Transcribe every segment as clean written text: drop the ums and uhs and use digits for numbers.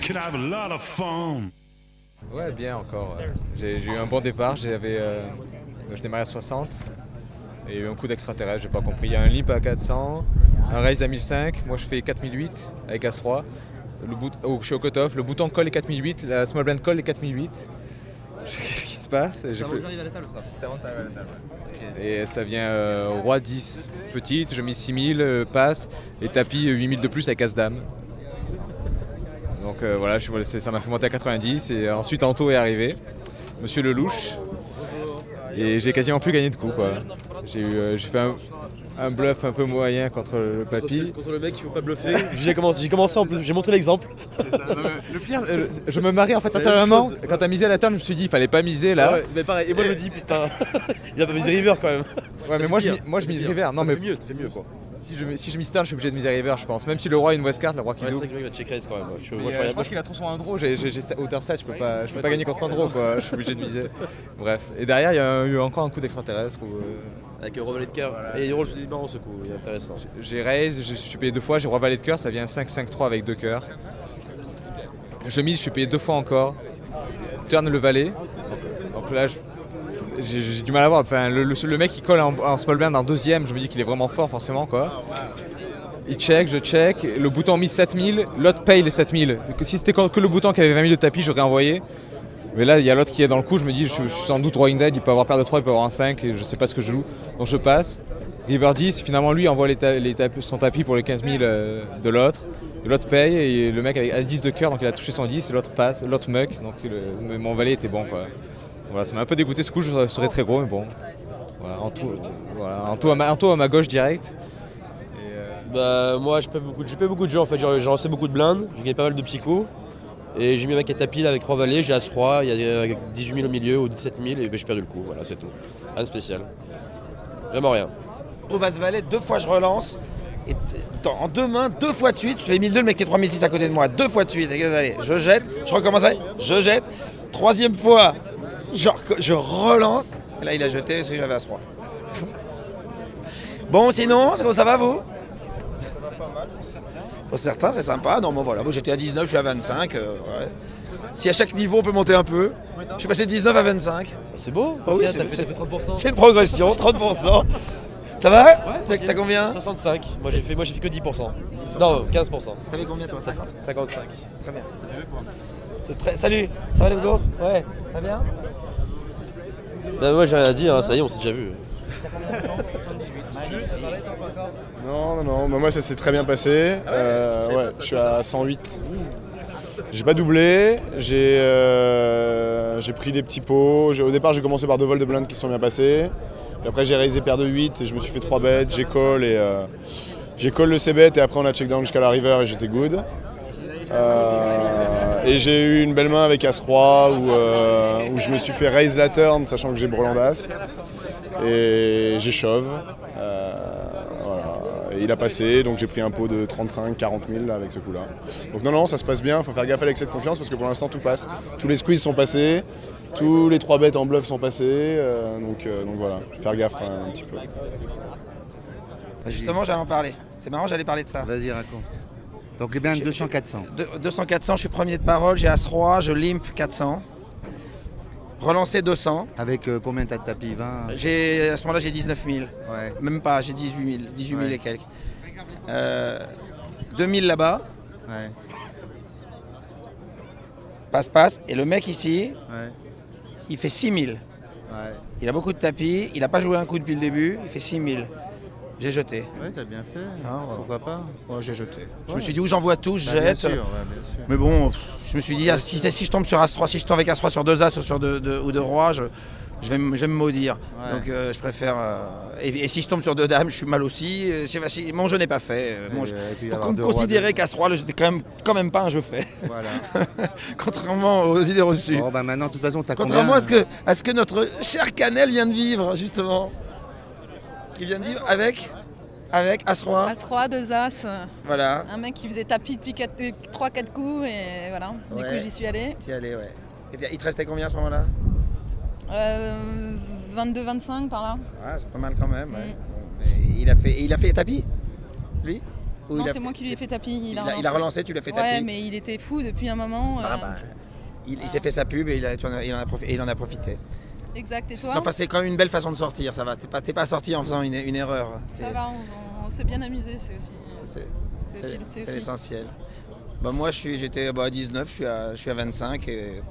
can have a lot of fun. Ouais, bien encore. J'ai eu un bon départ, je démarrais à 60. Et il y a eu un coup d'extraterrestre, j'ai pas compris. Il y a un limp à 400, un raise à 1005, moi je fais 4008 avec As-Roi. Je suis au cut-off, le bouton colle les 4008, la small blind colle les 4008. Qu'est-ce qui se passe? C'est avant que j'arrive à la table, ça. C'était avant que t'arrives à la table. Okay. Et ça vient roi 10 petite, je mets 6000, passe, et tapis 8000 de plus avec As-Dame. Donc voilà, ça m'a fait monter à 90 et ensuite Anto est arrivé, Monsieur Lelouch. Et j'ai quasiment plus gagné de coups quoi. J'ai fait un bluff un peu moyen contre le papy. Contre le mec, il faut pas bluffer. J'ai commencé en plus, j'ai montré l'exemple. Le pire, je me marie en fait intérieurement. Quand t'as misé à la turn, je me suis dit il fallait pas miser là. Ouais, mais pareil, et moi je me dis putain, il a pas misé river quand même. Ouais mais moi je mise river. Non mais tu fais mieux quoi. Si je mise turn, je suis obligé de miser river je pense. Même si le roi a une west card, le roi qui ouais, double. c'est vrai qu'il va check raise quand même. Je pense qu'il a trop son 1 draw, j'ai hauteur 7, je peux pas gagner contre un draw quoi, je suis obligé de miser. Bref. Et derrière il y a eu encore un coup d'extraterrestre. Avec roi valet de cœur. Voilà. Et il roule marrant ce coup, il est intéressant. J'ai raise, je suis payé 2 fois, j'ai roi valet de cœur, ça vient 5-5-3 avec 2 cœurs. Je mise, je suis payé 2 fois encore. Turn le valet. Donc là j'ai du mal à voir. Enfin, le mec qui colle en small blind en deuxième, je me dis qu'il est vraiment fort forcément quoi. Il check, je check, le bouton mise 7000, l'autre paye les 7000. Si c'était que le bouton qui avait 20 000 de tapis, j'aurais envoyé. Mais là, il y a l'autre qui est dans le coup, je me dis, je suis sans doute drawing dead, il peut avoir paire de 3, il peut avoir un 5, et je sais pas ce que je joue. Donc je passe. River 10, finalement lui envoie son tapis pour les 15 000 de l'autre. L'autre paye, et le mec avec As-10 de cœur, donc il a touché son 10, et l'autre passe, l'autre muck, donc mon valet était bon quoi. Voilà, ça m'a un peu dégoûté ce coup, je serais très gros, mais bon. Voilà, en tout à ma gauche direct. Bah moi j'ai pas beaucoup de jeux en fait, j'ai lancé beaucoup de blindes, j'ai gagné pas mal de petits coups. Et j'ai mis un mec à tapis là avec roi valet, j'ai As-Roi, il y a 18 000 au milieu ou 17 000 et j'ai perdu le coup, voilà c'est tout. Rien de spécial. Vraiment rien. Je trouve As-Valet, 2 fois je relance. Et en 2 mains, 2 fois de suite, je fais 1002, le mec qui est 3006 à côté de moi, 2 fois de suite, allez, je jette, je recommence, je jette, 3e fois, je relance, et là il a jeté parce que j'avais As-Roi. Bon sinon, ça va vous? Pour certains c'est sympa, non bon voilà, moi j'étais à 19, je suis à 25, ouais. Si à chaque niveau on peut monter un peu, je suis passé de 19 à 25. C'est beau, oh, oui, ça fait 30%. C'est une progression, 30%. Ça va? Ouais, t'as combien? 65, moi j'ai fait que 10%. Non, 15%. T'avais combien toi? 50? 55. C'est très bien. C'est très... Salut, ça va les gars? Ouais, ça va bien? Bah moi j'ai rien à dire, hein, ça y est on s'est déjà vu. Non, moi ça s'est très bien passé. Ouais, je suis à 108. J'ai pas doublé, j'ai pris des petits pots. Au départ j'ai commencé par 2 vols de blindes qui sont bien passés. Et après j'ai raisé paire de 8 et je me suis fait 3 bêtes, j'ai call le c-bet et après on a check down jusqu'à la river et j'étais good. Et j'ai eu une belle main avec As-Roi où je me suis fait raise la turn sachant que j'ai brelan d'As. Et j'ai shove. Voilà. Et il a passé, donc j'ai pris un pot de 35-40 000 avec ce coup-là. Donc non, ça se passe bien, il faut faire gaffe avec cette confiance parce que pour l'instant tout passe. Tous les squeezes sont passés, tous les 3 bêtes en bluff sont passés, donc voilà, faire gaffe quand même un petit peu. Justement, j'allais en parler. C'est marrant, j'allais parler de ça. Vas-y, raconte. Donc les blindes 200-400. 200-400, je suis premier de parole, j'ai As-Roi, je limp 400. Relancé 200. Avec combien t'as de tapis? 20? À ce moment-là, j'ai 19 000. Ouais. Même pas, j'ai 18 000 et quelques. 2000 là-bas. Ouais. Passe. Et le mec ici, Ouais. il fait 6 000. Ouais. Il a beaucoup de tapis, il n'a pas joué un coup depuis le début, il fait 6 000. J'ai jeté. Ouais, t'as bien fait. Ah, voilà. Pourquoi pas? Ouais, j'ai jeté. Je me suis dit où j'envoie tout, je Bien jette. sûr, ouais, bien sûr. Mais bon, je me suis dit, si je tombe sur As-3, si je tombe avec As-3 sur 2 As ou sur 2 Rois, je vais me maudire. Ouais. Donc je préfère. Et si je tombe sur 2 Dames, je suis mal aussi. Mon jeu n'est pas fait. puis Faut avoir deux considérer rois, qu'As-3, c'est quand même pas un jeu fait. Voilà. Contrairement aux idées reçues. Bon, bah maintenant, de toute façon, t'as combien? Contrairement à ce que notre cher Canel vient de vivre, justement. Il vient de vivre avec As-Roi. As-Roi, 2 As. Voilà. Un mec qui faisait tapis depuis 3-4 coups et voilà. Du Ouais. coup, j'y suis allée. Tu y allais, ouais. Et il te restait combien à ce moment-là? 22-25 par là. Ah, c'est pas mal quand même. Ouais. Et il a fait tapis, lui? Ou Non, il a c'est moi qui lui ai fait tapis. Il a relancé, tu l'as fait Ouais, tapis. mais il était fou depuis un moment. Il s'est fait sa pub et il en a profité. Exact, et toi? Enfin, c'est quand même une belle façon de sortir, ça va. T'es pas sorti en faisant une erreur. Ça va, on s'est bien amusé, c'est aussi C'est l'essentiel. Bah, moi, j'étais à 19, je suis à 25 et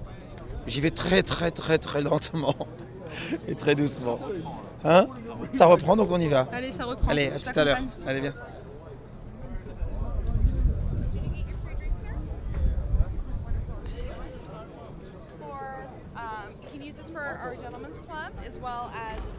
j'y vais très lentement et très doucement. Hein? Ça reprend, donc on y va. Allez, ça reprend. Allez, à Je tout à l'heure. t'accompagne. Allez, viens. He can use this for our gentlemen's club as well as